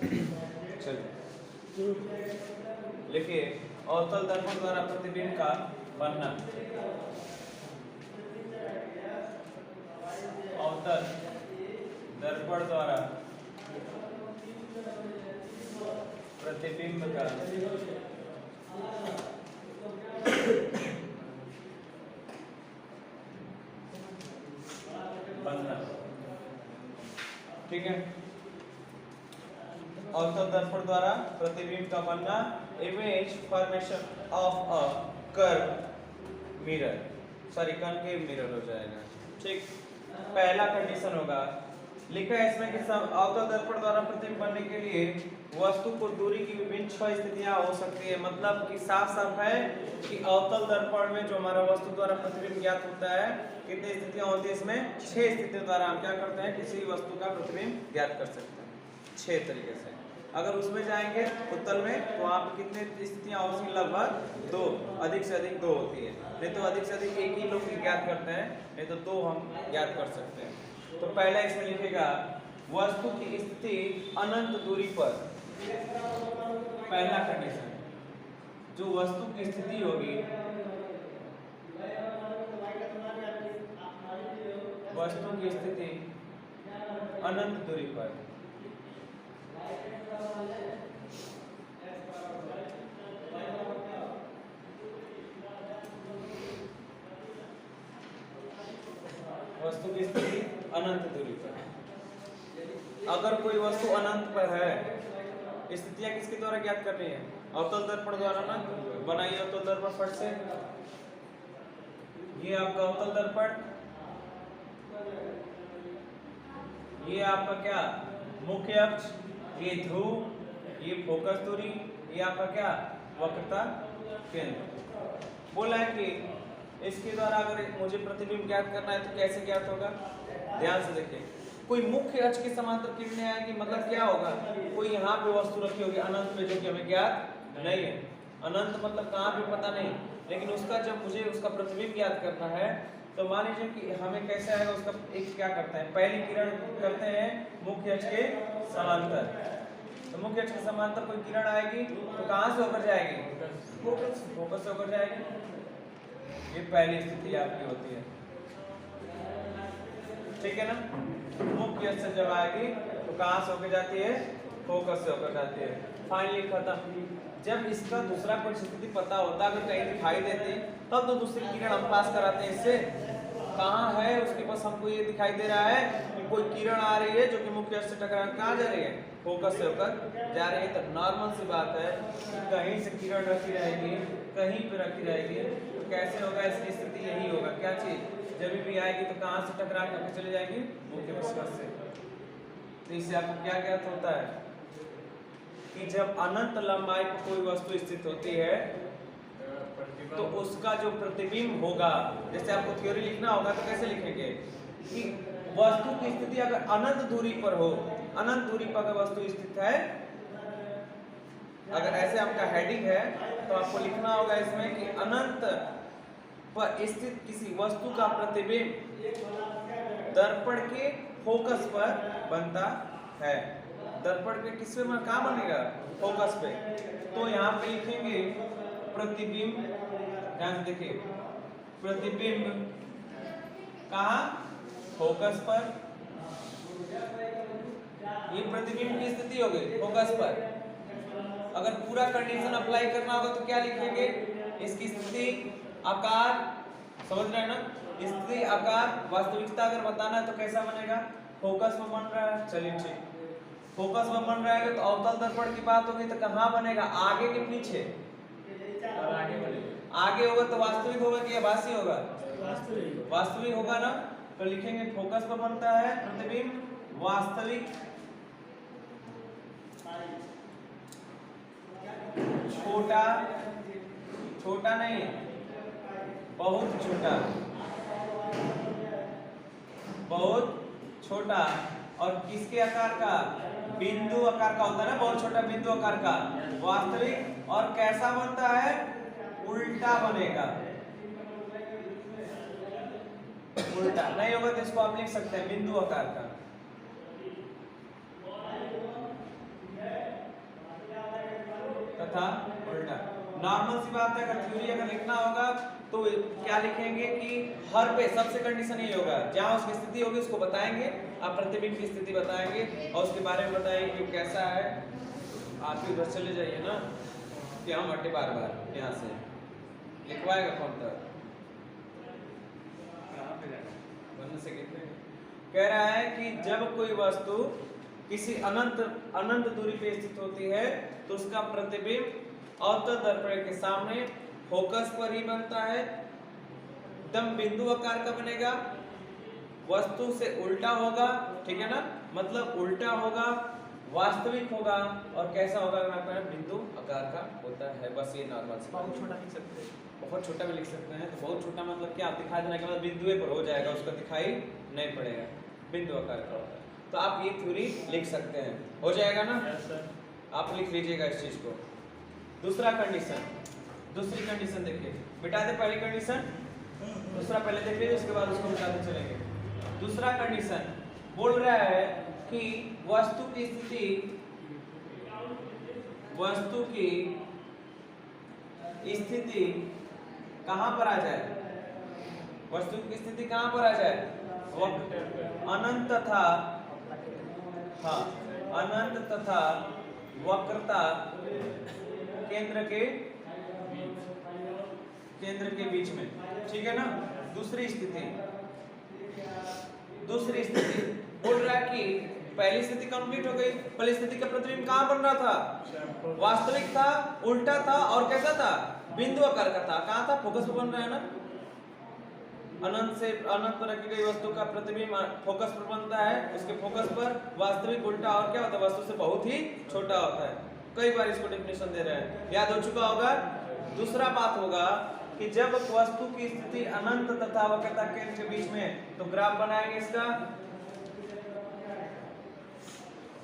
चलिए लिखिए, अवतल दर्पण द्वारा प्रतिबिंब का बनना। अवतल दर्पण द्वारा प्रतिबिंब का बनना। ठीक है, अवतल दर्पण द्वारा प्रतिबिंब का बनना, image formation of a curve mirror, sorry concave mirror हो जाएगा। ठीक, पहला कंडीशन होगा, लिखा है इसमें कि अवतल दर्पण द्वारा प्रतिबिंब बनने के लिए वस्तु को दूरी की विभिन्न 6 स्थितियां हो सकती है। मतलब कि साफ साफ है कि अवतल दर्पण में जो हमारा वस्तु द्वारा प्रतिबिंब ज्ञात होता है, कितनी स्थितियां होती है इसमें? 6 स्थितियों द्वारा हम क्या करते हैं, किसी वस्तु का प्रतिबिंब ज्ञात कर सकते हैं 6 तरीके से। अगर उसमें जाएंगे उत्तल में तो वहाँ पे कितने स्थितियां होती? लगभग 2, अधिक से अधिक 2 होती है। नहीं तो अधिक से अधिक एक ही लोग ज्ञात करते हैं, नहीं तो 2 हम ज्ञात कर सकते हैं। तो पहला इसमें लिखेगा वस्तु की स्थिति अनंत दूरी पर। पहला कंडीशन, जो वस्तु की स्थिति होगी, वस्तु की स्थिति अनंत दूरी पर, वस्तु की स्थिति अनंत दूरी पर। अगर कोई वस्तु अनंत पर है, स्थितियां किसके द्वारा ज्ञात करनी है? अवतल दर्पण द्वारा ना। बनाइए अवतल दर्पण फट से। ये आपका अवतल दर्पण, ये आपका क्या? मुख्य अक्ष, ये ध्रुव, ये फोकस दूरी, ये आपका क्या? वक्रता केंद्र। बोला है कि इसके द्वारा अगर मुझे प्रतिबिंब ज्ञात करना है तो कैसे ज्ञात होगा? ध्यान से देखिए, कोई मुख्य अक्ष के समांतर किरणें आएंगी, मतलब क्या होगा? कोई यहाँ पे वस्तु रखी होगी अनंत में, जो कि हमें ज्ञात नहीं है। अनंत मतलब कहाँ पे पता नहीं, लेकिन उसका जब मुझे उसका प्रतिबिंब ज्ञात करना है तो मान लीजिए कि हमें कैसे आएगा उसका। एक क्या करता है, पहली किरण करते हैं मुख्य अक्ष के समांतर। तो मुख्य अक्ष के समांतर कोई किरण आएगी तो कहाँ से होकर जाएगी? फोकस से होकर जाएगी। ये पहली स्थिति आपकी होती है, ठीक है ना। मुख्य अक्ष से जब आएगी तो कहाँ से होकर जाती है? फोकस से होकर जाती है। फाइनली खत्म। जब इसका दूसरा कोई स्थिति पता होता, अगर कहीं दिखाई देती, तब तो दूसरी किरण हम पास कराते हैं इससे। कहाँ है उसके पास, हमको ये दिखाई दे रहा है कि कोई किरण आ रही है जो कि मुख्य अक्ष से टकरा कहाँ जा रही है? फोकस से होकर जा रही है। तो नॉर्मल सी बात है कि कहीं से किरण रखी रहेगी, कहीं पे रखी रहेगी, तो कैसे होगा? इसकी स्थिति यही होगा। क्या चीज? जब भी आएगी तो कहाँ से टकरा करके चले जाएगी? मुख्य अक्ष से। तो इससे आपको क्या ज्ञात होता है कि जब अनंत लंबाई पर कोई वस्तु स्थित होती है तो उसका जो प्रतिबिंब होगा, जैसे आपको थ्योरी लिखना होगा तो कैसे लिखेंगे कि वस्तु की स्थिति अगर अनंत दूरी पर हो, अनंत दूरी पर अगर वस्तु स्थित है, अगर ऐसे आपका हेडिंग है तो आपको लिखना होगा इसमें कि अनंत पर स्थित किसी वस्तु का प्रतिबिंब दर्पण के फोकस पर बनता है। दर्पण के किस पे कहाँ बनेगा? फोकस पे। तो यहाँ पे लिखेंगे प्रतिबिंब, ध्यान से देखिए, प्रतिबिंब कहाँ? फोकस पर। ये प्रतिबिंब की स्थिति हो गई फोकस पर। अगर पूरा कंडीशन अप्लाई करना होगा तो क्या लिखेंगे? इसकी स्थिति, आकार, समझ रहे हैं ना? स्थिति, आकार, वास्तविकता अगर बताना है तो कैसा बनेगा? फोकस में बन रहा है। चलिए ठीक, फोकस में बन रहा है तो अवतल दर्पण की बात होगी तो कहाँ बनेगा? आगे के पीछे? आगे बनेगा। आगे होगा तो वास्तविक होगा कि आभासी होगा? वास्तविक होगा ना। तो लिखेंगे फोकस पर बनता है प्रतिबिंब, वास्तविक छोटा, छोटा नहीं, बहुत छोटा, बहुत छोटा। और किसके आकार का? बिंदु आकार का होता है ना, बहुत छोटा बिंदु आकार का। वास्तविक। और कैसा बनता है? उल्टा बनेगा। उल्टा नहीं होगा तो इसको आप लिख सकते हैं बिंदु आकार का। तथा उल्टा। नॉर्मल सी बात है, अगर थ्योरी अगर लिखना होगा तो क्या लिखेंगे कि हर पे सबसे कंडीशन ये होगा, जहां उसकी स्थिति होगी उसको बताएंगे, आप प्रतिबिंब की स्थिति बताएंगे और उसके बारे में बताएंगे कि कैसा है। आप भी उधर चले जाइए ना, कि हम हटे बार बार यहाँ से लिखवाएगा कौन था, कह रहा है कि जब कोई वस्तु किसी अनंत दूरी पे स्थित होती है तो उसका प्रतिबिंब अवतल दर्पण के सामने फोकस पर ही बनता है। एकदम बिंदु आकार का बनेगा, वस्तु से उल्टा होगा, ठीक है ना, मतलब उल्टा होगा, वास्तविक होगा और कैसा होगा, बिंदु आकार का होता है। बस ये नॉर्मल से बहुत छोटा लिख सकते हैं, बहुत छोटा भी लिख सकते हैं। तो बहुत छोटा मतलब क्या, आप दिखा देने के बाद बिंदु पर हो जाएगा, उसका दिखाई नहीं पड़ेगा, बिंदु आकार का होता है। तो आप ये थ्योरी लिख सकते हैं, हो जाएगा ना। आप लिख लीजिएगा इस चीज को। दूसरा कंडीशन, दूसरी कंडीशन देखिए, मिटा दे पहली कंडीशन, दूसरा पहले देख लीजिए, उसके बाद उसको मिटाते चलेंगे। दूसरा कंडीशन बोल रहा है कि वस्तु की स्थिति कहां पर आ जाए, वस्तु की स्थिति कहां पर आ जाए, अनंत तथा, हाँ, अनंत तथा वक्रता केंद्र के बीच में, ठीक है ना। दूसरी स्थिति बोल रहा है कि पहली स्थिति कंप्लीट हो गई, पहली स्थिति का प्रतिबिंब कहां बन रहा था, वास्तविक था, उल्टा था और कैसा था, बिंदु आकार का था। कहां था, फोकस पर बन रहा है ना, अनंत से अनंत पर रखी गई वस्तु का प्रतिबिंब फोकस पर बनता है, उसके फोकस पर वास्तविक उल्टा और क्या होता है, वस्तु से बहुत ही छोटा होता है। कई बार इसको डेफिनेशन दे रहे हैं, याद हो चुका होगा। दूसरा बात होगा कि जब वस्तु की स्थिति अनंत तथा वक्रता केंद्र के बीच में, तो ग्राफ बनाएंगे इसका,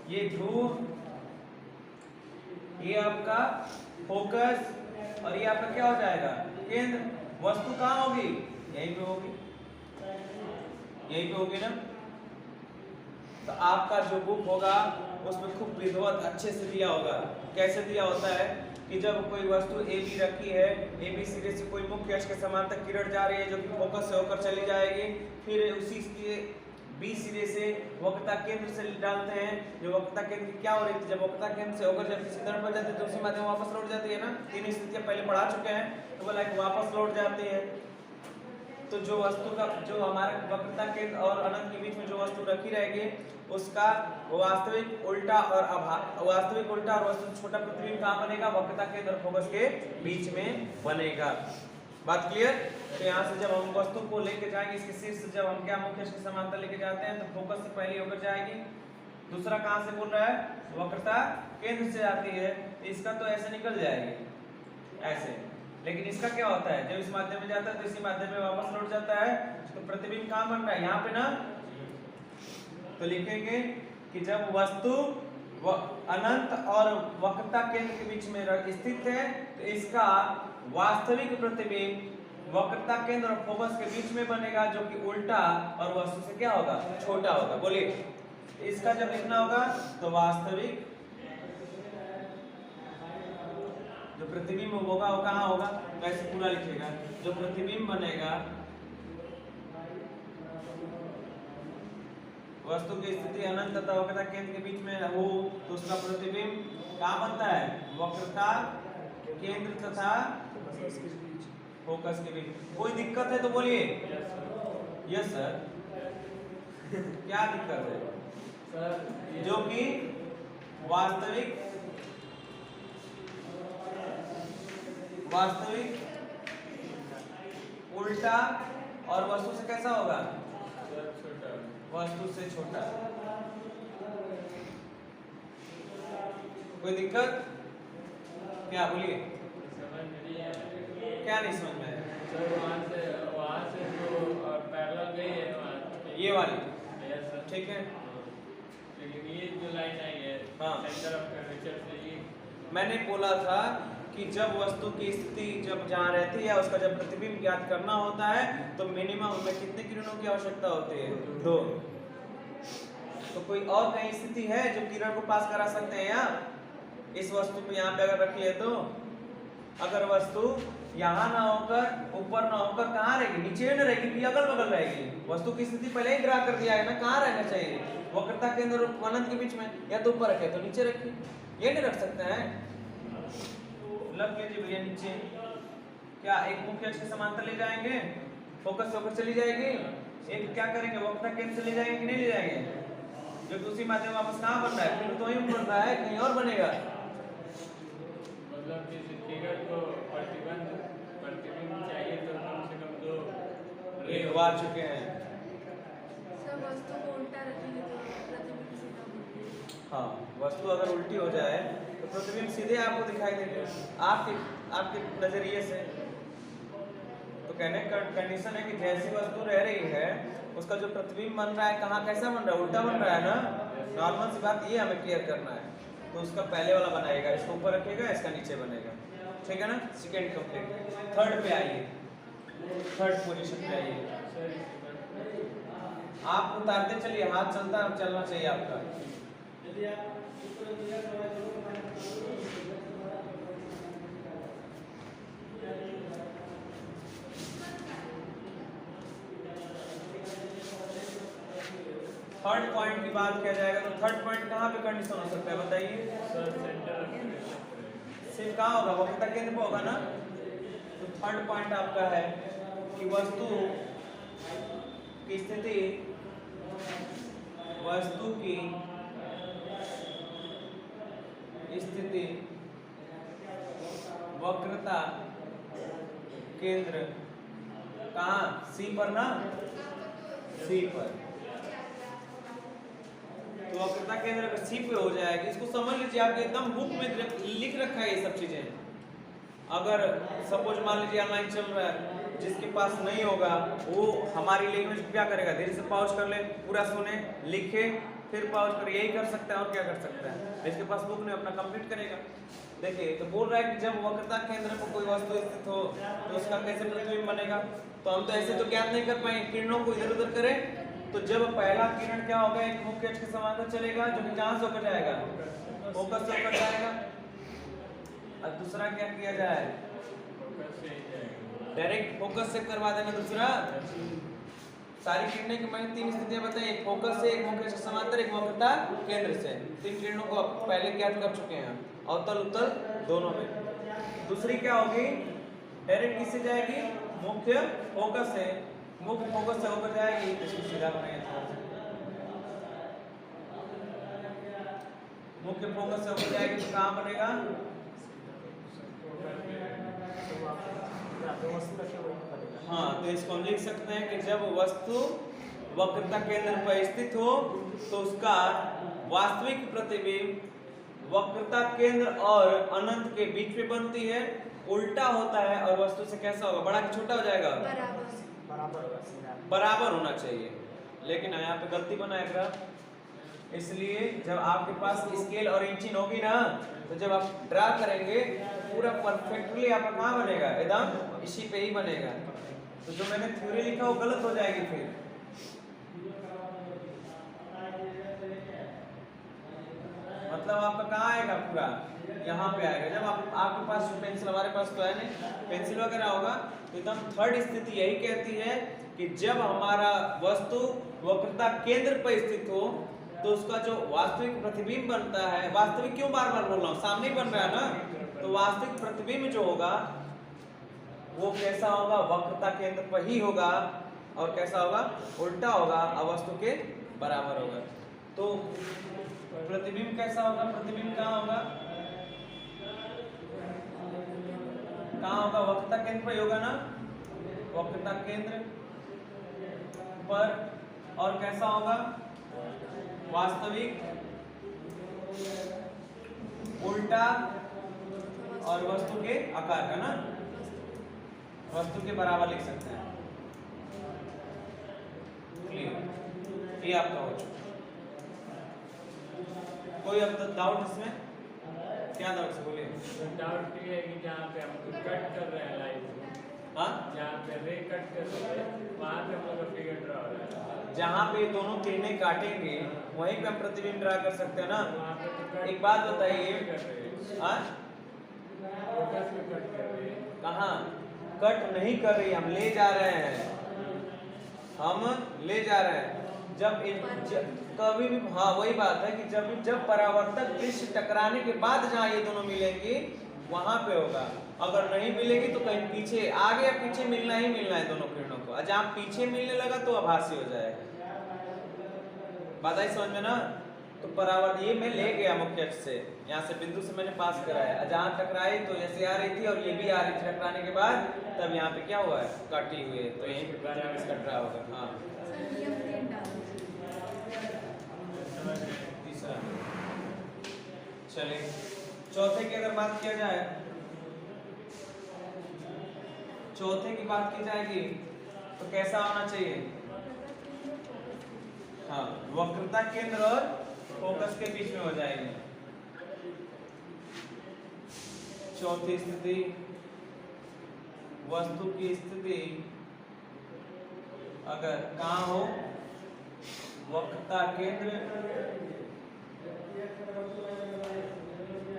ये ध्रुव, ये आपका फोकस और ये आपका क्या हो जाएगा, केंद्र। वस्तु कहां होगी, यहीं पे होगी, यहीं पे होगी ना। तो आपका जो बुक होगा उसमें खूब विधिवत अच्छे से दिया होगा। कैसे दिया होता है कि जब कोई वस्तु ए बी रखी है, ए बी सिरे से कोई मुख्य अक्ष के समांतर किरण जा रही है जो कि फोकस से होकर चली जाएगी, फिर उसी के बी सिरे से वक्रता केंद्र से डालते हैं, जो वक्रता केंद्र की क्या हो रही थी, जब वक्रता केंद्र से होकर जब किसी दर्पण पर जाती है तो उसी माध्यम वापस लौट जाती है ना। तीन स्थितियां पहले पढ़ा चुके हैं, तो बोला कि वापस लौट जाती है। तो जो वस्तु का, जो हमारे वक्रता केंद्र और अनंत के बीच में जो वस्तु रखी रहेगी उसका वास्तविक उल्टा और वास्तविक उल्टा और वस्तु से छोटा प्रतिबिंब कहां बनेगा, वक्रता केंद्र और फोकस के बीच में बनेगा। बात क्लियर। तो यहाँ से जब हम वस्तु को लेके जाएंगे, इसके शीर्ष से जब हम क्या मुख्य अक्ष के समांतर लेके जाते हैं तो फोकस से पहले होकर जाएगी। दूसरा कहां से बोल रहा है, वक्रता केंद्र से आती है, इसका तो ऐसे निकल जाएगी ऐसे, लेकिन इसका क्या होता है, जब इस माध्यम में जाता है तो इसी माध्यम में वापस लौट जाता है। तो प्रतिबिंब कहां बन रहा है, यहाँ पे ना। तो लिखेंगे कि जब वस्तु अनंत और वक्रता केंद्र के बीच में स्थित है तो इसका वास्तविक प्रतिबिंब वक्रता केंद्र और फोकस के बीच में बनेगा, जो कि उल्टा और वस्तु से क्या होगा, छोटा होगा। बोलिए, इसका जब लिखना होगा तो वास्तविक जो प्रतिबिंब होगा वो कहाँ होगा, वैसे पूरा लिखेगा। जो प्रतिबिंब बनेगा वस्तु की स्थिति अनंत तथा वक्रता केंद्र के बीच में हो तो उसका प्रतिबिंब कहाँ बनता है, वक्रता केंद्र तथा फोकस के बीच। कोई दिक्कत है तो बोलिए यस सर। क्या दिक्कत है सर, जो कि वास्तविक उल्टा और वस्तु से कैसा होगा, वस्तु से छोटा। कोई दिक्कत क्या, बोलिए क्या नहीं समझ में आया सर। वहाँ से जो पैरेलल गई है ये वाली, ठीक है, लेकिन ये जो लाइन आई है हाँ, सेंटर ऑफ कर्वेचर से ये मैंने बोला था कि जब वस्तु की स्थिति जब जहाँ रहती है उसका जब प्रतिबिंब ज्ञात करना होता है तो मिनिमम उसमें कितने किरणों की आवश्यकता होती है, 2। तो कोई और कहीं स्थिति है जो किरण को पास करा सकते हैं, या इस वस्तु को यहाँ पे अगर रखिए तो अगर वस्तु यहाँ ना होकर ऊपर ना होकर कहाँ रहेगी, नीचे में रहेगी कि अगल बगल रहेगी। वस्तु की स्थिति पहले ही ड्रा कर दिया है ना, कहाँ रहना चाहिए, वक्रता केंद्र और अनंत के बीच में, या तो ऊपर रखे तो नीचे रखिए, ये नहीं रख सकते हैं। लग लीजिए भैया नीचे, क्या एक मुख्य अक्ष के समांतर ले जाएंगे, फोकस होकर चली जाएगी, एक क्या करेंगे वक्रता केंद्र से ले जाएंगे कि नहीं ले जाएंगे, जो दूसरी माध्यम वापस कहाँ बन रहा है, फिर तो वहीं बन रहा है, कहीं और बनेगा। मतलब किसी फिगर को प्रतिबिंब चाहिए तो कम से कम 2 लिखवा चुके हैं। सब वस्तु को उल्टा रखेंगे तो प्रतिबिंब सीधा होगा। हाँ, वस्तु अगर उल्टी हो जाए तो प्रतिबिंब सीधे आपको दिखाई देंगे आपके नजरिए से। तो कहने का कंडीशन है कि जैसी वस्तु रह रही है उसका जो प्रतिबिंब बन रहा है कहाँ कैसा बन रहा है, उल्टा बन रहा है ना। नॉर्मल सी बात ये हमें क्लियर करना है। तो उसका पहले वाला बनाएगा, इसको ऊपर रखेगा, इसका नीचे बनेगा, ठीक है ना। Second complete. थर्ड पे आइए, थर्ड पोजीशन पे आइए। आप उतारते चलिए, हाथ चलना चाहिए आपका। थर्ड पॉइंट की बात किया जाएगा तो थर्ड पॉइंट कहाँ पे कंडीशन हो सकता है बताइए। सिर्फ कहाँ होगा, वक्रता केंद्र पे होगा ना। तो थर्ड पॉइंट आपका है कि वस्तु की स्थिति, वस्तु की स्थिति वक्रता केंद्र कहाँ, सी पर ना, सी पर। तो वक्रता केंद्र अगर सी पे हो जाएगी, इसको समझ लीजिए, आपके एकदम बुक में लिख रखा है ये सब चीजें। अगर सपोज मान लीजिए ऑनलाइन चल रहा है, जिसके पास नहीं होगा वो हमारी लैंग्वेज क्या करेगा, धीरे से पॉज कर ले, पूरा सुने, लिखे, फिर पॉज कर, यही कर सकता है और क्या कर सकता है। जिसके पास बुक नहीं अपना कंप्लीट करेगा। देखिए तो बोल रहा है कि जब वक्रता केंद्र पर कोई वस्तु स्थित हो तो उसका कैसे प्रतिबिंब बनेगा। तो हम तो ऐसे तो ज्ञात नहीं कर पाएंगे, किरणों को इधर उधर करें तो जब पहला किरण क्या होगा, एक मुख्य अक्ष के समांतर चलेगा जो कि कहां से होकर जाएगा, फोकस से होकर जाएगा। और दूसरा क्या किया जाए, डायरेक्ट फोकस से करवा देना। दूसरा सारी किरणें की मैंने 3 स्थितियां बताई, एक फोकस से, एक मुख्य अक्ष के समांतर, एक वक्रता केंद्र से। 3 किरणों को आप पहले ज्ञात कर चुके हैं, अवतल उत्तल दोनों में। दूसरी क्या होगी, डायरेक्ट किससे जाएगी, मुख्य फोकस से, मुख्य फोकस से होकर जाएगी। इसको सीधा बनाएंगे, मुख्य फोकस से होकर जाएगी तो कहां बनेगा, हाँ। तो इसको हम लिख सकते हैं कि जब वस्तु वक्रता केंद्र पर स्थित हो तो उसका वास्तविक प्रतिबिंब वक्रता केंद्र और अनंत के बीच में बनती है, उल्टा होता है और वस्तु से कैसा होगा, बड़ा कि छोटा हो जाएगा, बराबर होना चाहिए। लेकिन यहाँ पे गलती बना है ग्राफ, इसलिए जब आपके पास स्केल और इंचिन होगी ना तो जब आप ड्रा करेंगे पूरा परफेक्टली आपका कहाँ बनेगा, एकदम इसी पे ही बनेगा। तो जो मैंने थ्योरी लिखा वो गलत हो जाएगी फिर। मतलब आपका कहाँ आएगा, पूरा यहाँ पे आएगा। जब आपके पास पेंसिल, हमारे पास तो है नहीं पेंसिल वगैरह होगा, तो एकदम थर्ड स्थिति यही कहती है कि जब हमारा वस्तु वक्रता केंद्र पर स्थित हो तो उसका जो वास्तविक प्रतिबिंब बनता है, वास्तविक क्यों बार बार बोल रहा हूँ, सामने बन रहा है ना, तो वास्तविक प्रतिबिंब जो होगा वो कैसा होगा, वक्रता केंद्र पर ही होगा और कैसा होगा, उल्टा होगा और वस्तु के बराबर होगा। तो प्रतिबिंब कैसा होगा, प्रतिबिंब कहाँ होगा, कहाँ होगा, वक्रता केंद्र पर होगा ना, वक्रता केंद्र पर। और कैसा होगा, वास्तविक, उल्टा और वस्तु के आकार का ना, वस्तु के बराबर लिख सकते हैं। क्लियर, ये आपका हो चुका। कोई अब तक डाउट इसमें, क्या डाउट से बोलिए। डाउट ये है कि जहाँ पे हम कट कर रहे हैं लाइन, हाँ जहाँ पे रे कट कर रहे हैं वहाँ पे हम लोग फिगर ड्रा हो रहा है। जहाँ पे ये दोनों किरणें काटेंगे वहीं पे हम प्रतिबिंब ड्रा कर सकते हैं ना। वहाँ पे तो कट एक बात बताइए, कर रहे हैं। हाँ फोकस में कट कर रहे हैं। कहाँ कट नहीं कर रही, हम ले जा रहे हैं, हम ले जा रहे हैं। कभी भी, हाँ वही बात है कि जब परावर्तक दृश्य टकराने के बाद जहाँ ये दोनों मिलेंगे वहां पे होगा। अगर नहीं मिलेगी तो कहीं पीछे, आगे या पीछे मिलना ही मिलना है दोनों किरणों को। जहाँ पीछे मिलने लगा तो आभासी हो जाएगा। बात आई समझ में ना। तो परावर्तन ये मैं ले गया मुख्य अक्ष से, यहाँ से बिंदु से मैंने पास कराया, जहाँ टकराई तो ऐसे आ रही थी और ये भी आ रही थी टकराने के बाद, तब यहाँ पे क्या हुआ है, कटी हुई है, तो यहीं पे प्रतिबिंब कट रहा होगा। हाँ सर नियम 3 डाल तीसरा। चलिए चौथे की अगर बात किया जाए, चौथे की बात की जाएगी तो कैसा होना चाहिए। हाँ वक्रता केंद्र और फोकस के बीच में हो जाएगी। चौथी स्थिति, वस्तु की स्थिति अगर कहाँ हो, वक्रता केंद्र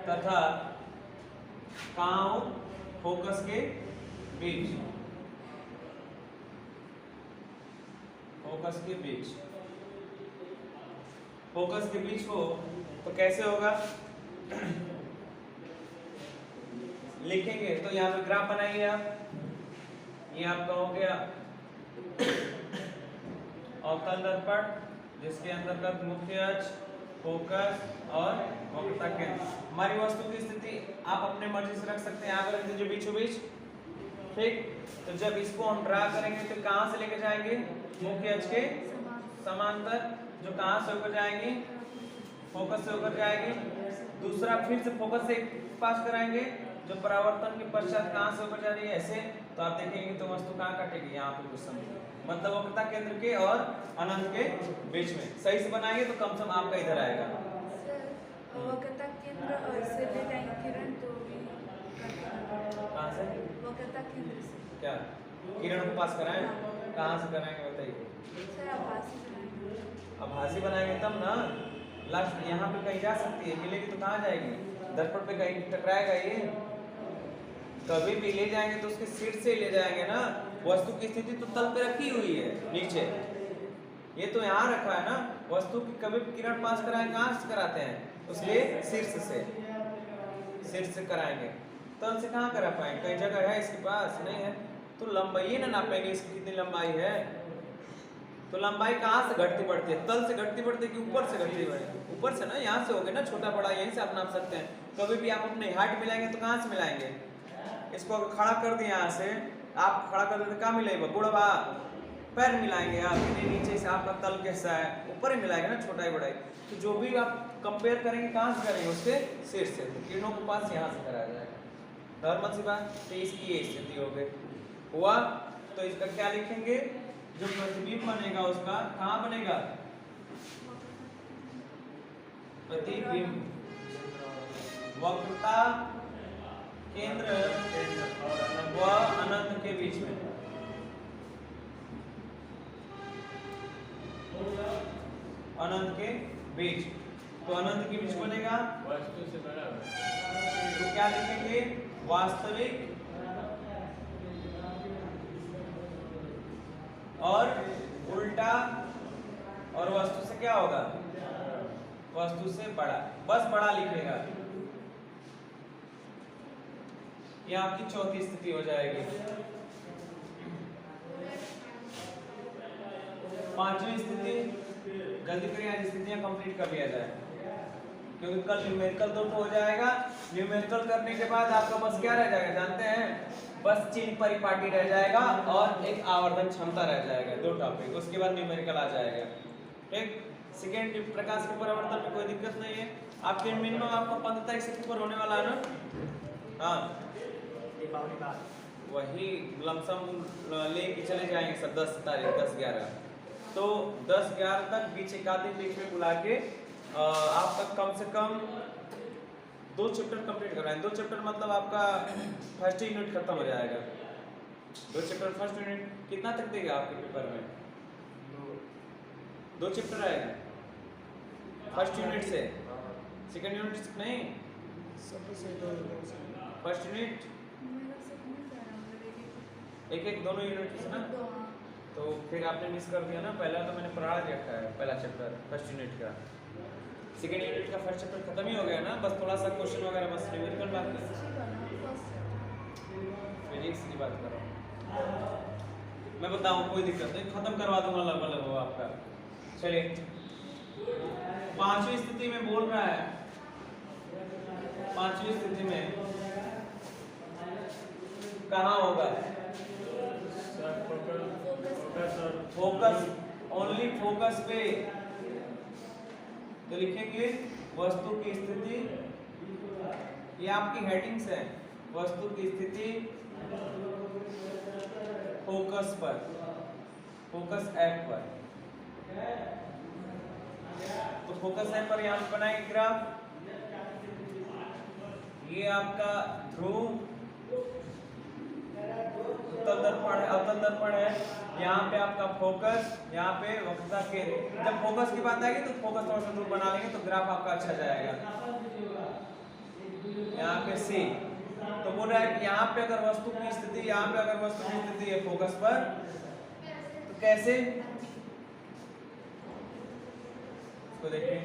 तथा कहाँ हो, फोकस के बीच, फोकस के बीच, फोकस के बीच हो तो कैसे होगा लिखेंगे। तो यहाँ पे ग्राफ बनाइए आप, ये आपका हो गया अवतल दर्पण जिसके अंतर्गत मुख्य अक्ष, फोकस और वक्रता केंद्र। हमारी वस्तु की स्थिति आप अपने मर्जी से रख सकते हैं, यहाँ पर रख दीजिए बीचों बीच, ठीक। तो जब इसको हम ड्रा करेंगे तो कहाँ से लेकर जाएंगे, मुख्य अक्ष के समांतर, जो कहाँ से होकर जाएंगे, फोकस से होकर जाएगी। दूसरा फिर से फोकस से पास कराएंगे, जो परावर्तन के पश्चात कहाँ से होकर जा रही है, ऐसे। तो आप देखेंगे तो वस्तु कहाँ काटेगी, यहाँ पे कुछ समय, मतलब वक्रता केंद्र के और अनंत के बीच में। सही से बनाएंगे तो कम से कम आपका इधर आएगा। सर वक्रता केंद्र से ले जाएंगे किरण तो भी कहाँ से, वक्रता केंद्र से क्या किरण को पास कराएं, कहाँ से कराएंगे बताइए। सर आभासी बनाएंगे। आभासी बनाएंगे तब ना, लास्ट यहाँ पे कहीं जा सकती है, मिलेगी तो कहाँ जाएगी, दर्पण पे कहीं टकराएगा ये, कभी भी ले जाएंगे तो उसके सिर से ले जाएंगे ना। वस्तु की स्थिति तो तल पे रखी हुई है नीचे, ये तो यहाँ रखा है ना। वस्तु की कभी भी किरण पास कराएं, कहाँ से कराते हैं, उसके शीर्ष से, सिर से कराएंगे। तल से कहाँ करा पाएंगे, कई जगह है इसके पास, नहीं है तो लंबाई ना नापेंगे, इसकी कितनी लंबाई है। तो लंबाई कहाँ से घटती बढ़ती है, तल से घटती बढ़ती है कि ऊपर से घटती बढ़ती, ऊपर से ना, यहाँ से हो गया ना छोटा बड़ा, यहीं से आप नाप सकते हैं। कभी भी आप अपने हाइट मिलाएंगे तो कहाँ से मिलाएंगे, इसको अगर खड़ा कर दिए यहाँ से, आप खड़ा कर देते कहाँ मिलेगा, गुड़बा पैर मिलाएंगे आप, नीचे से आपका तल कैसा है, ऊपर ही मिलाएंगे ना, छोटा ही बड़ा ही। तो जो भी आप कंपेयर करेंगे कहाँ से करेंगे, उसके सिर से, तो किरणों के पास यहाँ से कराया जाएगा। नॉर्मल सी बात। तो इसकी ये स्थिति हो गई, हुआ। तो इसका क्या लिखेंगे, जो प्रतिबिंब बनेगा उसका कहाँ बनेगा, प्रतिबिंब वक्रता केंद्र व अनंत के बीच में, अनंत के बीच। तो अनंत के बीच बनेगा वस्तु से बड़ा है। तो क्या लिखेंगे, वास्तविक और उल्टा, और वस्तु से क्या होगा, वस्तु से बड़ा, बस बड़ा लिखेगा। ये आपकी चौथी स्थिति हो जाएगी। पांचवी स्थिति, जल्दी करिए आज स्थितियां कंप्लीट कर लिया जाए, क्योंकि कल न्यूमेरिकल तो हो जाएगा। न्यूमेरिकल करने के बाद आपका बस क्या रह जाएगा जानते हैं, बस चिन्ह परिपाटी रह जाएगा और एक आवर्धन क्षमता रह जाएगा, दो टॉपिक, उसके बाद न्यूमेरिकल आ जाएगा। ठीक, सेकेंड प्रकाश के परावर्तन में कोई दिक्कत नहीं है। आपके मिनिमम आपको 15 तारीख से पेपर होने वाला है ना। हाँ वही लमसम लेके चले जाएंगे सब 10 तारीख 10-11, तो 10-11 तक बीच एक आध दिन बीच में बुला के आपका कम से कम 2 चैप्टर कंप्लीट करवाएं। 2 चैप्टर मतलब आपका फर्स्ट यूनिट खत्म हो जाएगा। 2 चैप्टर फर्स्ट यूनिट कितना तक देगा आपके पेपर में, 2 चैप्टर आएगा फर्स्ट यूनिट से, सेकंड यूनिट से नहीं, फर्स्ट यूनिट मेरा सब मिल जा रहा है, मतलब एक एक दोनों यूनिट से ना, दो, हाँ। तो फिर आपने मिस कर दिया ना। पहला तो मैंने पढ़ा रखा है, पहला चैप्टर फर्स्ट यूनिट का, सेकंड यूनिट का फर्स्ट चैप्टर खत्म ही हो गया ना, बस थोड़ा सा क्वेश्चन वगैरह बस न्यूमेरिकल बात कर, अच्छी बात है, फर्स्ट फिजिक्स की बात कर रहा हूँ मैं, बताऊँ कोई दिक्कत नहीं, खत्म करवा दूंगा लगभग वो आपका। चलिए 5वीं स्थिति में बोल रहा है, 5वीं स्थिति में कहाँ होगा सर फोकस और फोकस, ओनली फोकस पे, तो लिखेंगे वस्तु की स्थिति, ये आपकी हेडिंग्स है, वस्तु की स्थिति फोकस पर, फोकस ऐप पर, तो फोकस ऐप पर यहाँ बनाएंगे ग्राफ, ये आपका ध्रुव उत्तल दर्पण है, अवतल दर्पण है, यहाँ पे आपका फोकस, यहाँ पे वक्रता केंद्र। जब फोकस की बात आएगी तो फोकस थोड़ा सा दूर बना लेंगे तो ग्राफ आपका अच्छा जाएगा। यहाँ पे सी, तो बोल रहा है कि यहाँ पे अगर वस्तु की स्थिति, यहाँ पे अगर वस्तु की स्थिति है फोकस पर, तो कैसे, इसको देखिए,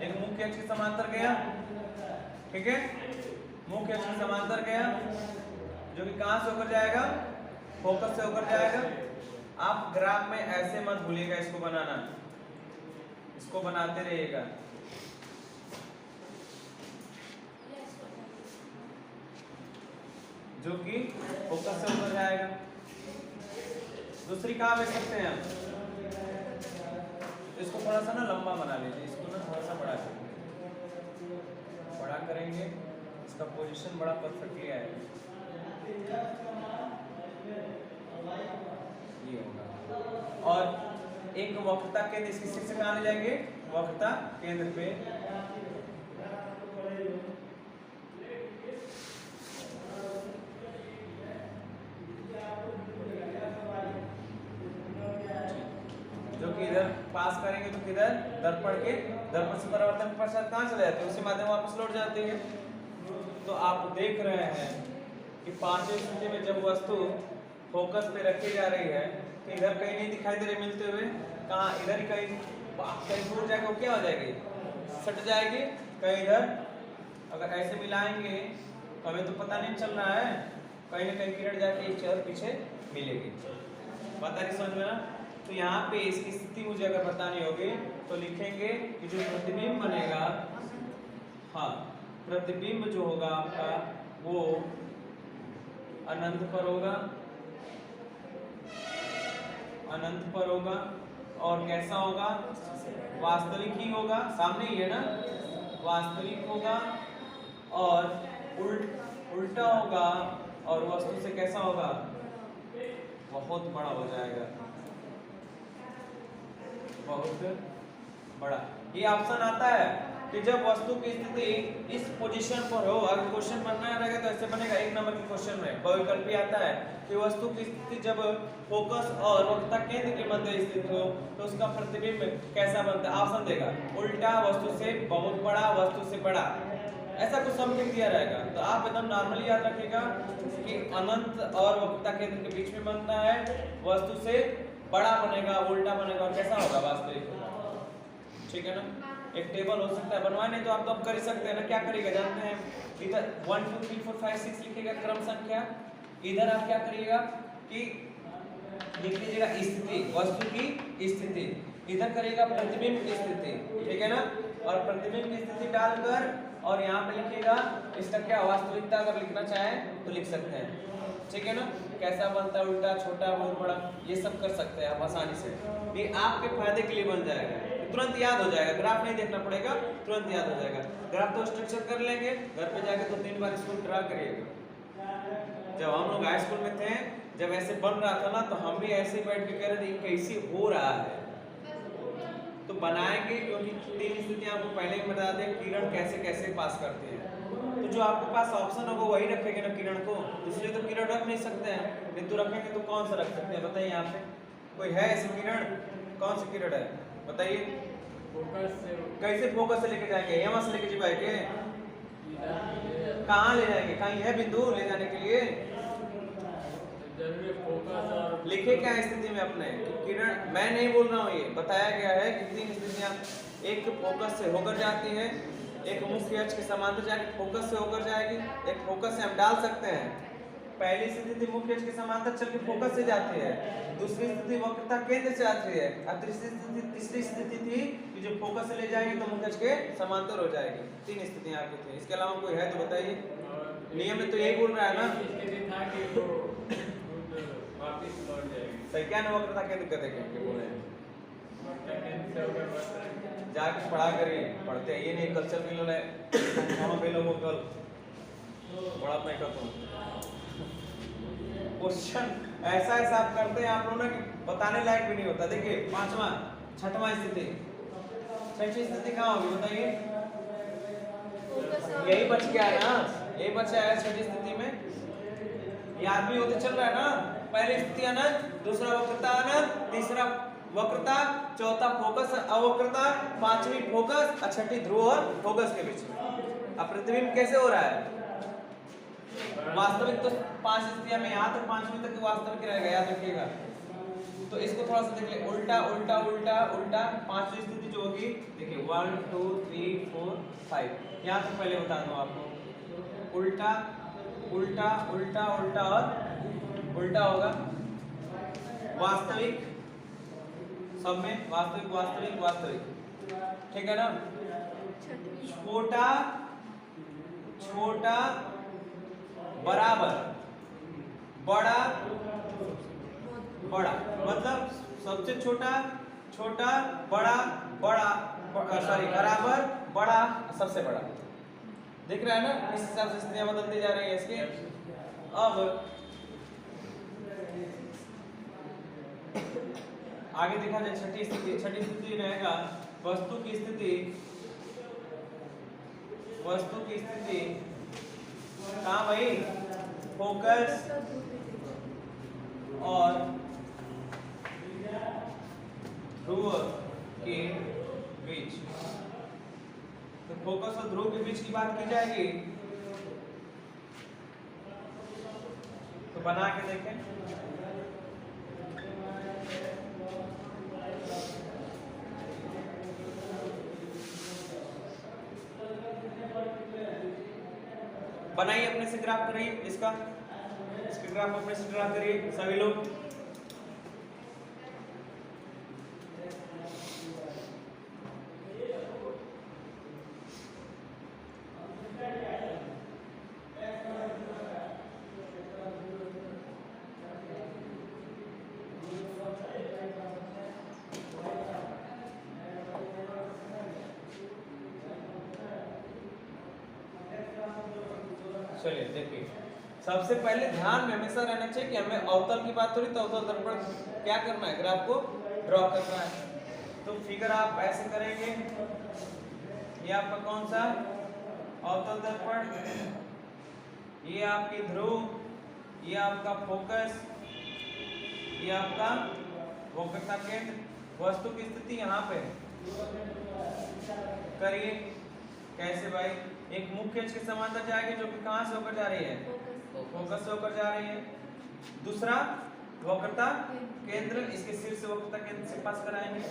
एक मुख्य अक्ष के समांतर गया, ठीक है, मुख्य अक्ष के समांतर गया, जो कि कहां से होकर जाएगा, फोकस से होकर जाएगा। आप ग्राफ में ऐसे मत भूलिएगा इसको बनाना, इसको बनाते रहिएगा। जो कि फोकस से होकर जाएगा। दूसरी कहां भेज सकते हैं हम, इसको थोड़ा सा ना लंबा बना लीजिए, इसको ना थोड़ा सा बड़ा करेंगे, बड़ा करेंगे, इसका पोजीशन बड़ा परफेक्टली आएगा, ये होगा। और एक वक्रता केंद्र इसके शीर्ष से कहां ले जाएंगे, वक्रता केंद्र पे, जो कि इधर पास करेंगे तो किधर, दर्पण के, दर्पण से परावर्तन के पश्चात कहां चले जाते हैं, उसी माध्यम वापस लौट जाते हैं। तो आप देख रहे हैं कि 5वीं स्थिति में जब वस्तु फोकस पे रखी जा रही है तो इधर कहीं नहीं दिखाई दे रही मिलते हुए, कहाँ, इधर ही कहीं, कहीं दूर जाके वो क्या हो जाएगी, सट जाएगी, कहीं इधर। अगर ऐसे मिलाएंगे तो हमें तो पता नहीं चल रहा है, कहीं ना कहीं किरण जाके एक चर पीछे मिलेगी, पता नहीं समझ में ना। तो यहाँ पे इसकी स्थिति मुझे अगर बतानी होगी तो लिखेंगे कि जो प्रतिबिंब बनेगा, हाँ, प्रतिबिंब जो होगा आपका वो अनंत पर होगा, अनंत पर होगा, और कैसा होगा, वास्तविक ही होगा, सामने ही है ना, वास्तविक होगा, और उल्टा होगा, और वस्तु से कैसा होगा, बहुत बड़ा हो जाएगा, बहुत बड़ा। ये ऑप्शन आता है कि जब वस्तु की स्थिति इस पोजीशन पर हो, अगर क्वेश्चन बनना रहेगा तो ऐसे बनेगा, 1 नंबर के क्वेश्चन में बहुविकल्पी आता है कि वस्तु की स्थिति जब फोकस और वक्रता केंद्र के मध्य स्थित हो तो उसका प्रतिबिंब कैसा बनता है, ऑप्शन देगा, उल्टा, वस्तु से बहुत बड़ा, वस्तु से बड़ा, ऐसा कुछ समथिंग दिया रहेगा। तो आप एकदम नॉर्मली याद रखिएगा कि अनंत और वक्रता केंद्र के बीच में बनता है, वस्तु से बड़ा बनेगा, उल्टा बनेगा, और कैसा होगा, वास्तविक होगा, ठीक है ना। एक टेबल हो सकता है, बनवाए नहीं तो आप तो अब कर ही सकते हैं ना, क्या करिएगा जानते हैं, इधर 1 2 3 4 5 6 लिखिएगा क्रम संख्या, इधर आप क्या करिएगा कि लिख लीजिएगा स्थिति, वस्तु की स्थिति, इधर करिएगा प्रतिबिंब की स्थिति, ठीक है ना, और प्रतिबिंब की स्थिति डालकर और यहाँ पे लिखिएगा इसका क्या, वास्तविकता अगर लिखना चाहे तो लिख सकते हैं, ठीक है ना। कैसा बनता है, उल्टा, छोटा, बहुत बड़ा, ये सब कर सकते हैं आप आसानी से, ये आपके फायदे के लिए बन जाएगा, तुरंत याद हो जाएगा, ग्राफ नहीं देखना पड़ेगा, तुरंत याद हो जाएगा। ग्राफ तो स्ट्रक्चर कर लेंगे, घर पे जाके 2-3 बार इसको ड्रा करिएगा। जब हम लोग हाई स्कूल में थे, जब ऐसे बन रहा था ना, तो हम भी ऐसे बैठ के कह रहे थे कैसे हो रहा है, तो बनाएंगे, क्योंकि 3 स्थितियां आपको पहले ही बता दें, किरण कैसे कैसे पास करते हैं, तो जो आपके पास ऑप्शन होगा वही रखेंगे ना किरण को, इसलिए तो किरण रख नहीं सकते हैं, नहीं तो रखेंगे तो कौन सा रख सकते हैं बताइए, यहाँ पे कोई है ऐसी किरण, कौन सी किरण है बताइए? फोकस से कैसे फोकस से लेके जाएंगे? यहाँ से लेके जाए के इधर कहाँ ले जाएंगे? कहीं है बिंदु ले जाने के लिए? जरूरी फोकस और लिखे क्या स्थिति में अपने किरण? मैं नहीं बोल रहा हूँ, ये बताया गया है कि 3 स्थितियां, एक फोकस से होकर जाती है, एक मुख्य अक्ष के समांतर जाके फोकस से होकर जाएगी, एक फोकस से हम डाल सकते हैं। पहली स्थिति मुख्य अक्ष के समांतर चल के फोकस से जाती है, दूसरी स्थिति वक्रता केंद्र से आती है, और तीसरी स्थिति थी कि जो फोकस से ले जाएगी तो मुख्य अक्ष के समांतर हो जाएगी। 3 स्थितियां आपकी थी, इसके अलावा कोई है तो बताइए। नियम में तो यही बोल रहा है ना। स्थिति था कि वो वापस लौट जाएगी। सही क्या ना वक्रता केंद्र कहते हैं कि बोले वक्ता केंद्र से होकर बस जाके पढ़ा करिए, पढ़ते हैं ये नहीं कल्चर मिल रहा है वहाँ पे लोगों कल बड़ा मैं कहता हूँ क्वेश्चन ऐसा ऐसा आप करते हैं आप लोग ना कि बताने लायक भी नहीं होता। देखिए पांचवा छठवां स्थिति, छठी स्थिति कहाँ होगी बताइए? फोकस और यही बच गया है ना, यही बचा है छठी स्थिति में। याद भी होते चल रहा है ना, पहली स्थिति अनंत, दूसरा वक्रता अनंत, तीसरा वक्रता, चौथा फोकस अवक्रता, पांचवी फोकस और छठी ध्रुव और फोकस के बीच में। अब प्रतिबिंब कैसे हो रहा है? वास्तविक तो 5 स्थितियां में, यहाँ तक 5वीं तक वास्तविक रहेगा, याद रखिएगा। तो इसको थोड़ा सा देख ले, उल्टा उल्टा उल्टा उल्टा। 5वीं स्थिति जो होगी देखिए 1 2 3 4 5, यहाँ तक पहले बता दूं आपको, उल्टा उल्टा उल्टा उल्टा और उल्टा होगा। वास्तविक सब में वास्तविक वास्तविक वास्तविक, ठीक है ना? छठवीं छोटा छोटा बराबर बड़ा बड़ा, मतलब सबसे छोटा छोटा बड़ा बड़ा सॉरी बराबर बड़ा सबसे बड़ा। दिख रहा है ना, इस हिसाब से स्थितियां बदलती जा रही है इसके। अब आगे देखा जाए छठी स्थिति। छठी स्थिति रहेगा वस्तु की स्थिति, वस्तु की स्थिति कहाँ भाई? फोकस और ध्रुव के बीच। तो फोकस और ध्रुव के बीच की बात की जाएगी तो बना के देखें। बनाइए, अपने से ग्राफ करिए इसका ग्राफ अपने से ड्रा करिए सभी लोग। चलिए देखिए, सबसे पहले ध्यान में हमेशा रहना चाहिए कि हमें अवतल की बात हो रही तो अवतल दर्पण क्या करना है, ग्राफ को ड्रॉ करना है। तो फिगर आप ऐसे करेंगे, ये आपका कौन सा अवतल दर्पण, ये आपकी ध्रुव, ये आपका फोकस, ये आपका वक्रता केंद्र, वस्तु की स्थिति यहाँ पे करिए। कैसे भाई? एक मुख्य अक्ष के समांतर जाएगी जो कि कहाँ से होकर जा रही है? फोकस से होकर जा रही है। दूसरा वक्रता केंद्र, इसके सिर से वक्रता केंद्र से पास कराएंगे।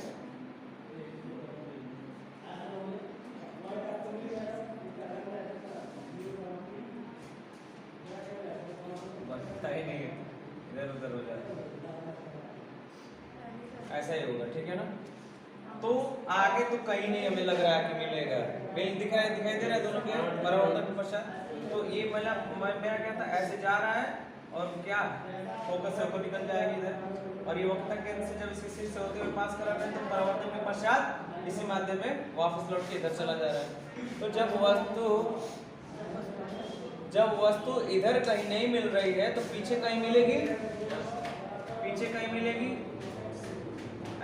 बनता ही नहीं है, इधर उधर हो जाता है, ऐसा ही होगा, ठीक है ना? तो आगे तो कहीं नहीं हमें लग रहा है कि मिलेगा। बिल दिखाई दे रहा है दोनों के परावर्तन के पश्चात। तो ये मेरा क्या था, ऐसे जा रहा है और क्या फोकस से होकर निकल जाएगी इधर, और ये वक्रता केंद्र से जब इसके सिर से होते हुए पास करा रहे हैं तो परावर्तन के पश्चात इसी माध्यम में वापस लौट के इधर चला जा रहा है। तो जब वस्तु इधर कहीं नहीं मिल रही है तो पीछे कहीं मिलेगी, पीछे कहीं मिलेगी,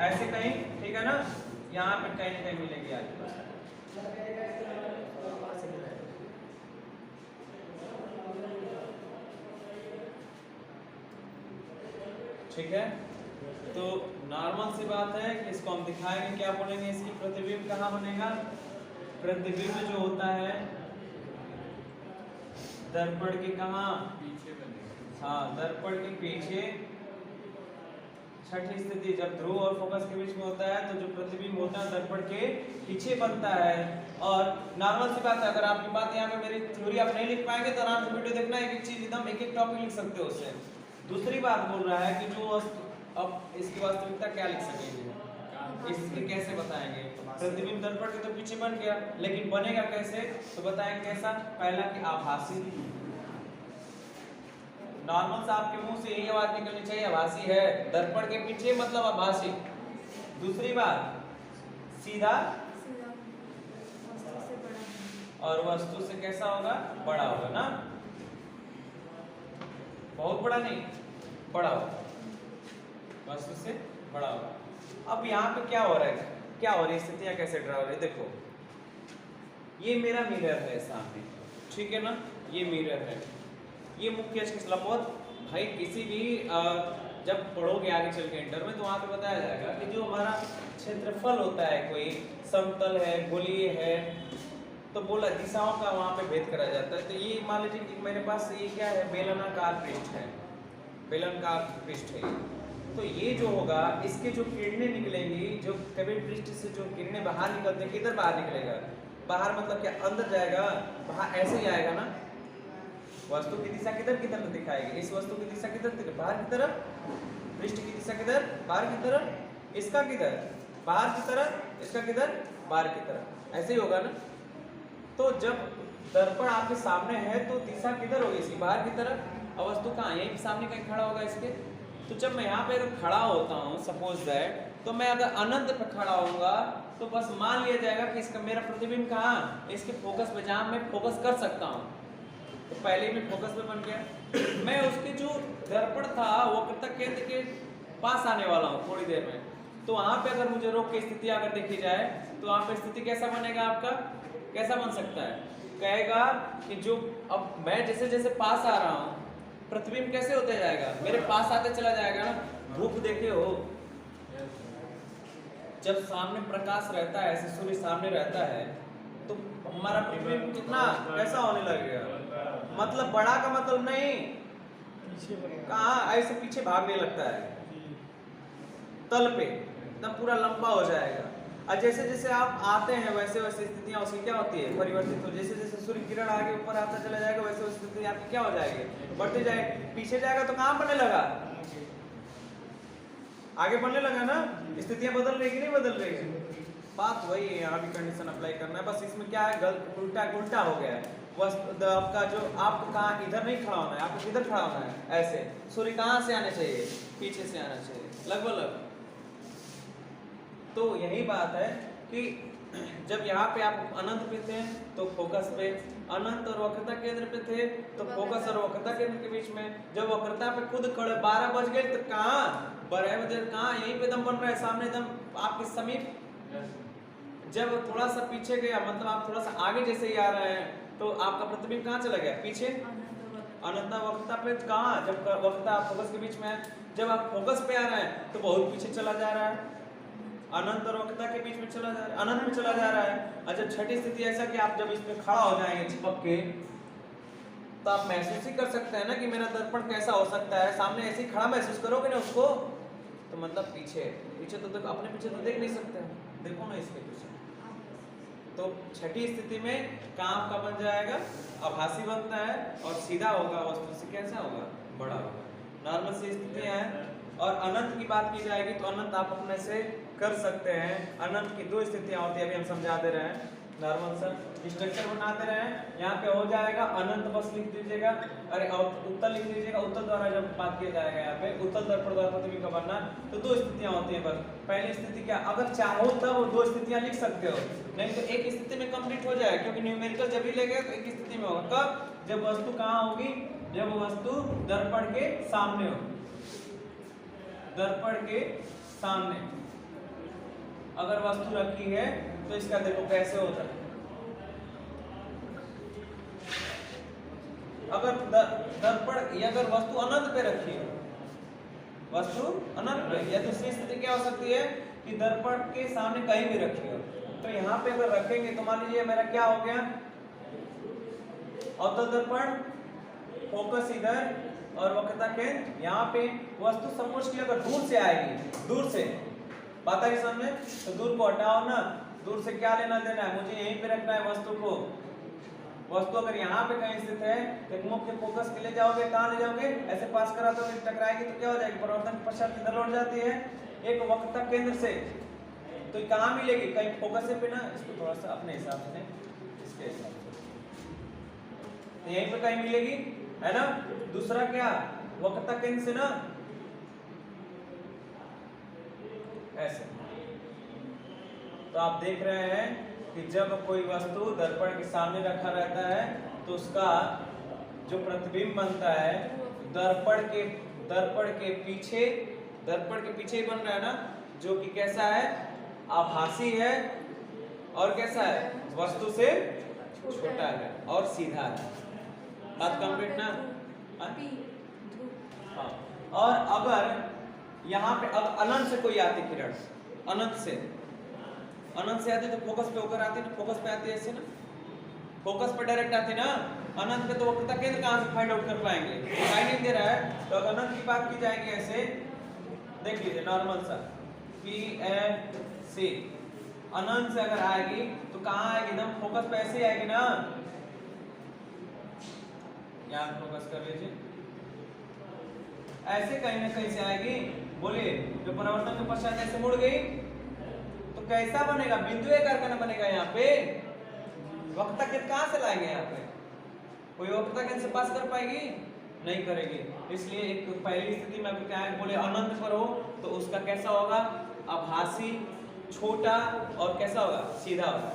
ऐसे कहीं, ठीक है ना? यहाँ पे कहीं ना कहीं मिलेगी आगे। ठीक है, तो नॉर्मल सी बात है कि इसको हम दिखाएंगे, क्या बोलेंगे, इसकी प्रतिबिंब कहाँ बनेगा, प्रतिबिंब जो होता है दर्पण के कहाँ, पीछे बनेगा। हाँ दर्पण के पीछे। छठी स्थिति जब ध्रुव और फोकस के बीच में होता है तो जो प्रतिबिंब होता है दर्पण के पीछे बनता है। और नॉर्मल सी बात है, अगर आपकी बात यहाँ पे मेरी थ्योरी आप नहीं लिख पाएंगे तो आराम से वीडियो देखना, एक एक चीज एकदम एक एक टॉपिक लिख सकते हो उससे। दूसरी बात बोल रहा है कि जो अब इसकी वास्तविकता क्या लिख सकेंगे, इसके कैसे बताएंगे। प्रतिबिंब दर्पण के तो पीछे बन गया, लेकिन बनेगा कैसे, तो बताएंगे कैसा। पहला कि आभासी, नॉर्मल सा आपके मुंह से यही आवाज निकलनी चाहिए, आभासी है, दर्पण के पीछे मतलब आभासी। दूसरी बात सीधा सीधा वस्तु से बड़ा। और वस्तु से कैसा होगा, बड़ा होगा ना, बहुत बड़ा नहीं, बड़ा होगा, वस्तु से बड़ा होगा। अब यहाँ पे क्या हो रहा है, क्या हो रही है, स्थितियां कैसे ड्रा हो रही है, देखो ये मेरा मिरर है सामने, ठीक है ना, ये मिरर है, ये मुख्य लंबवत। भाई किसी भी जब पढ़ोगे आगे चल के इंटर में तो वहाँ पे बताया जाएगा कि जो हमारा क्षेत्रफल होता है, कोई समतल है, गोलीय है, तो बोला दिशाओं का वहाँ पे भेद करा जाता है। तो ये मान लीजिए कि मेरे पास ये क्या है, बेलनाकार पृष्ठ है, बेलनाकार पृष्ठ है, तो ये जो होगा इसके जो किरणें निकलेंगी, जो कभी पृष्ठ से जो किरणें बाहर निकलते हैं, किधर बाहर निकलेगा, बाहर मतलब क्या अंदर जाएगा, बाहर ऐसे ही आएगा ना। वस्तु की दिशा किधर की तरफ दिखाएगी, इस वस्तु की दिशा किधर, बाहर की तरफ, पृष्ठ की दिशा किधर, बाहर की तरफ, इसका किधर, बाहर की तरफ, इसका किधर, बाहर की तरफ, ऐसे ही होगा ना। तो जब दर्पण आपके सामने है तो दिशा किधर होगी, इसकी बाहर की तरफ, और वस्तु कहाँ, यहीं सामने कहीं खड़ा होगा इसके। तो जब मैं यहाँ पे अगर खड़ा होता हूँ सपोज दैट, तो मैं अगर अनंत पे खड़ा होऊंगा तो बस मान लिया जाएगा कि इसका मेरा प्रतिबिंब कहाँ, इसके फोकस पे, जहाँ मैं फोकस कर सकता हूँ। तो पहले ही मैं फोकस पे बन गया, मैं उसके जो दर्पण था वक्रता केंद्र के पास आने वाला हूँ थोड़ी देर में। तो वहाँ पे अगर मुझे रोक की स्थिति अगर देखी जाए तो वहाँ पे स्थिति कैसा बनेगा आपका, कैसा बन सकता है, कहेगा कि जो अब मैं जैसे जैसे पास आ रहा हूँ प्रतिबिंब कैसे होते जाएगा, मेरे पास आते चला जाएगा ना। धूप देखे हो, जब सामने प्रकाश रहता है, ऐसे सूर्य सामने रहता है तो हमारा प्रतिबिंब कितना कैसा होने लगेगा, मतलब बड़ा का मतलब नहीं, कहाँ ऐसे पीछे भागने लगता है तल पे, एकदम पूरा लंबा हो जाएगा। और जैसे जैसे आप आते हैं वैसे वैसे स्थितियां उसकी क्या होती है, परिवर्तित हो। जैसे जैसे सूर्य किरण आगे ऊपर आता चला जाएगा वैसे वैसे स्थिति आपकी क्या हो जाएगी, बढ़ते जाएगी। पीछे जाएगा तो कहाँ बनने लगा, आगे बढ़ने लगा ना, स्थितियां बदल रही कि नहीं बदल रही। बात वही है, यहाँ भी कंडीशन अप्लाई करना है, बस इसमें क्या है, गलत उल्टा उल्टा हो गया है। आपका जो आपको कहाँ इधर नहीं खड़ा होना है, आपको किधर खड़ा होना है, ऐसे सूर्य कहाँ से आने चाहिए, पीछे से आना चाहिए, लगभग। तो यही बात है कि जब यहाँ पे आप अनंत पे थे तो फोकस पे, अनंत और वक्रता केंद्र पे थे तो फोकस और वक्रता केंद्र के बीच में। जब वक्रता पे खुद खड़े 12 बज गए तो कहाँ, 12 बजे कहाँ, यहीं पे दम बन रहा है सामने, दम आपके समीप। जब थोड़ा सा पीछे गया, मतलब आप थोड़ा सा आगे जैसे ही आ रहे हैं तो आपका प्रतिबिंब कहाँ चला गया, पीछे। अनंत वक्रता पे कहाँ, जब वक्रता फोकस के बीच में है, जब आप फोकस पे आ रहे हैं तो बहुत पीछे चला जा रहा है, अनंत और वक्रता के बीच में चला जा रहा है, अनंत में चला जा रहा है। और जब छठी स्थिति ऐसा कि आप जब इसमें खड़ा हो जाएंगे चिपक के, तो आप महसूस ही कर सकते हैं ना कि मेरा दर्पण कैसा हो सकता है, सामने ऐसे ही खड़ा महसूस करोगे ना उसको, तो मतलब पीछे पीछे तो अपने पीछे तो देख नहीं सकते, देखो ना इसके पीछे। तो छठी स्थिति में काम का बन जाएगा, आभासी बनता है और सीधा होगा, वस्तु से कैसा होगा, बड़ा होगा। नॉर्मल सी स्थितियां हैं। और अनंत की बात की जाएगी तो अनंत आप अपने से कर सकते हैं। अनंत की 2 स्थितियां होती है, अभी हम समझा दे रहे हैं, नॉर्मल सर स्ट्रक्चर बनाते रहे। यहाँ पे हो जाएगा अनंत, बस लिख दीजिएगा, अरे उत्तल लिख दीजिएगा, उत्तल द्वारा जब बात किया जाएगा यहाँ पे उत्तल दर्पण द्वारा प्रतिबिंब का बनना, तो 2 स्थितियां होती हैं बस। पहली स्थिति क्या, अगर चाहो तब 2 स्थितियां लिख सकते हो, नहीं तो एक स्थिति में कंप्लीट हो जाएगा, क्योंकि न्यूमेरिकल जब भी लेंगे तो एक स्थिति में होगा। कब, जब वस्तु कहाँ होगी, जब वस्तु दर्पण के सामने हो, दर्पण के सामने अगर वस्तु रखी है तो इसका देखो कैसे होता है। अगर दर्पण, अगर वस्तु अनंत पे रखी है वस्तु अनंत पे। या दूसरी स्थिति क्या हो सकती है कि दर्पण के सामने कहीं भी रखी हो, तो यहाँ पे अगर रखेंगे तो मान लीजिए मेरा क्या हो गया, अवतल दर्पण, फोकस इधर और वक्रता केंद्र यहाँ पे। वस्तु समोच्च की अगर दूर से आएगी, दूर से बात आई सामने, तो दूर को हटाओ ना, दूर से क्या लेना देना है, मुझे यहीं पे रखना है वस्तु को। वस्तु अगर यहाँ पे कहीं स्थित है तो मुख्य फोकस के ले जाओगे, कहाँ ले जाओगे, ऐसे पास करा दोगे, टकराएगी तो क्या हो जाएगी, परावर्तन के पश्चात इधर लौट जाती है एक वक्रता केंद्र से। तो कहाँ मिलेगी, कहीं फोकस से पे ना, इसको थोड़ा सा अपने हिसाब से, इसके हिसाब से तो यहीं पे कहीं मिलेगी, है ना। दूसरा क्या, वक्रता केंद्र से ना ऐसे। तो आप देख रहे हैं कि जब कोई वस्तु दर्पण के सामने रखा रहता है तो उसका जो प्रतिबिंब बनता है दर्पण के पीछे ही बन रहा है ना, जो कि कैसा है, आभासी है और कैसा है, वस्तु से छोटा है और सीधा है। बात कंप्लीट ना। हाँ। और अगर यहाँ पे अब अनंत से कोई आती किरण, अनंत से आती तो फोकस पे होकर आती, तो फोकस पे आती ऐसे ना, फोकस पे डायरेक्ट आती ना। अनंत पे तो वक्रता केंद्र कहाँ से फाइंड आउट कर पाएंगे, दिखाई नहीं दे रहा है। तो अगर अनंत की बात की जाएगी ऐसे देख लीजिए, नॉर्मल सा PFC अनंत से अगर आएगी तो कहाँ आएगी, एकदम फोकस पे ऐसे आएगी ना, यहाँ फोकस कर लीजिए, ऐसे कहीं ना कहीं से आएगी। बोलिए, जो परावर्तन के पश्चात ऐसे मुड़ गई तो कैसा बनेगा, बिंदु आकार का ना बनेगा। यहाँ पे वक्रता केंद्र कहाँ से लाएंगे, यहाँ पे कोई वक्रता केंद्र से पास कर पाएगी, नहीं करेगी। इसलिए एक पहली स्थिति में क्या है, बोले अनंत पर हो तो उसका कैसा होगा, आभासी, छोटा और कैसा होगा, सीधा होगा।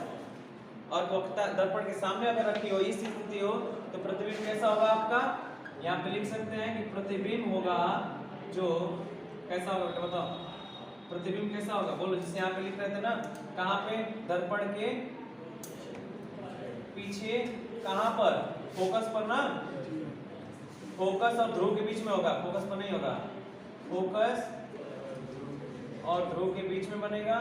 और वक्रता दर्पण के सामने अगर रखी हो, इस स्थिति हो, तो प्रतिबिंब कैसा होगा आपका, यहाँ पे लिख सकते हैं कि प्रतिबिंब होगा जो कैसा होगा, बेटा बताओ, प्रतिबिंब कैसा होगा, बोलो। जिसे यहाँ पे लिख रहे थे ना, कहाँ पे, दर्पण के पीछे, कहाँ पर, फोकस पर ना, फोकस और ध्रुव के बीच में होगा, फोकस पर नहीं होगा, फोकस और ध्रुव के बीच में बनेगा।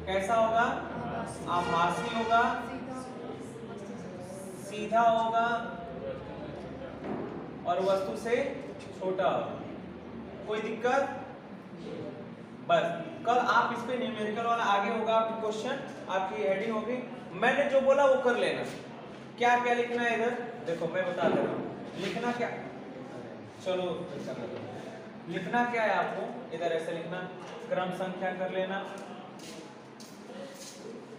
कैसा होगा, आभासी होगा, सीधा होगा और वस्तु से छोटा होगा। कोई दिक्कत, बस कल आप इस पे न्यूमेरिकल वाला आगे होगा, आपकी क्वेश्चन, आपकी हेडिंग होगी, मैंने जो बोला वो कर लेना। क्या क्या लिखना है इधर देखो, मैं बता दे रहा हूँ, लिखना क्या, चलो लिखना क्या है आपको, इधर ऐसे लिखना, क्रम संख्या कर लेना,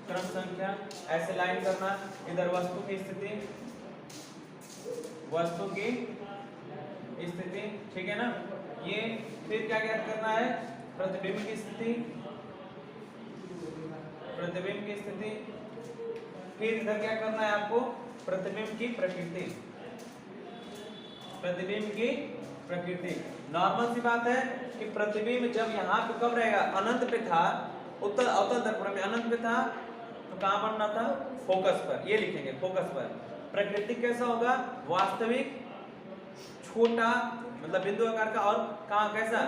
क्रम संख्या ऐसे लाइन करना, इधर वस्तु की स्थिति, ठीक है ना। ये फिर क्या ज्ञात करना है, प्रतिबिंब की स्थिति, फिर इधर क्या करना है आपको, प्रतिबिंब की प्रकृति। नॉर्मल सी बात है कि प्रतिबिंब जब यहाँ पे कब रहेगा, अनंत पे था, अवतल दर्पण में अनंत पे था, तो कहाँ बनना था, फोकस पर, ये लिखेंगे फोकस पर। प्रकृति कैसा होगा, वास्तविक, छोटा मतलब बिंदु आकार का, और कहाँ कैसा,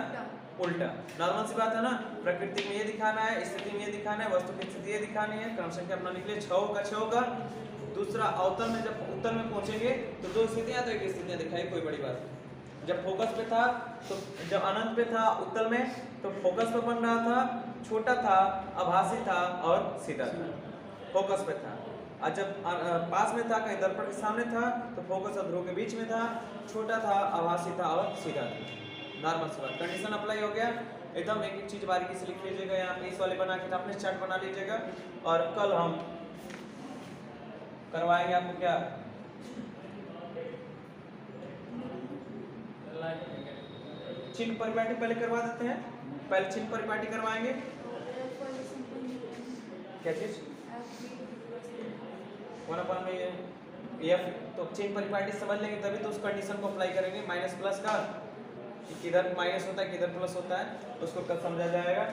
उल्टा। नॉर्मल सी बात है ना, प्रकृति में ये दिखाना है, स्थिति में ये दिखाना है, वस्तु की स्थिति ये दिखानी है। क्रम संख्या अपना निकले 6 होगा। दूसरा अवतल में, जब उत्तल में पहुंचेंगे तो 2 स्थितियां, तो 1 स्थितियां दिखाई, कोई बड़ी बात नहीं। जब फोकस पे था, तो जब अनंत पे था उत्तल में, तो फोकस पे बन रहा था, छोटा था, आभासी था और सीधा था, फोकस पे था। और जब पास में था, कहीं दर्पण के सामने था, तो फोकस और ध्रुव के बीच में था, छोटा था, आभासी था और सीधा था। नॉर्मल सी बात, कंडीशन अप्लाई हो गया एकदम। एक एक चीज बारीकी से लिख लीजिएगा, यहाँ पे इस वाले बना के अपने चार्ट बना लीजिएगा। और कल हम करवाएंगे आपको क्या, चिन्ह परिपाटी पहले करवा देते हैं, पहले चिन्ह परिपाटी करवाएंगे। क्या चीज, 1 में एफ, तो चिन्ह परिपाटी समझ लेंगे तभी तो उस कंडीशन को अप्लाई करेंगे। माइनस प्लस का, किधर माइनस होता है किधर प्लस होता है, उसको कल समझा जाएगा।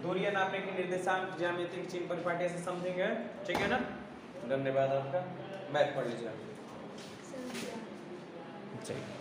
दूरियां नापने के निर्देशांक, ज्यामिति, चिन्ह परिपाटी ऐसे समझेंगे, ठीक है ना। धन्यवाद आपका, मैथ पढ़ लीजिए। चाहिए।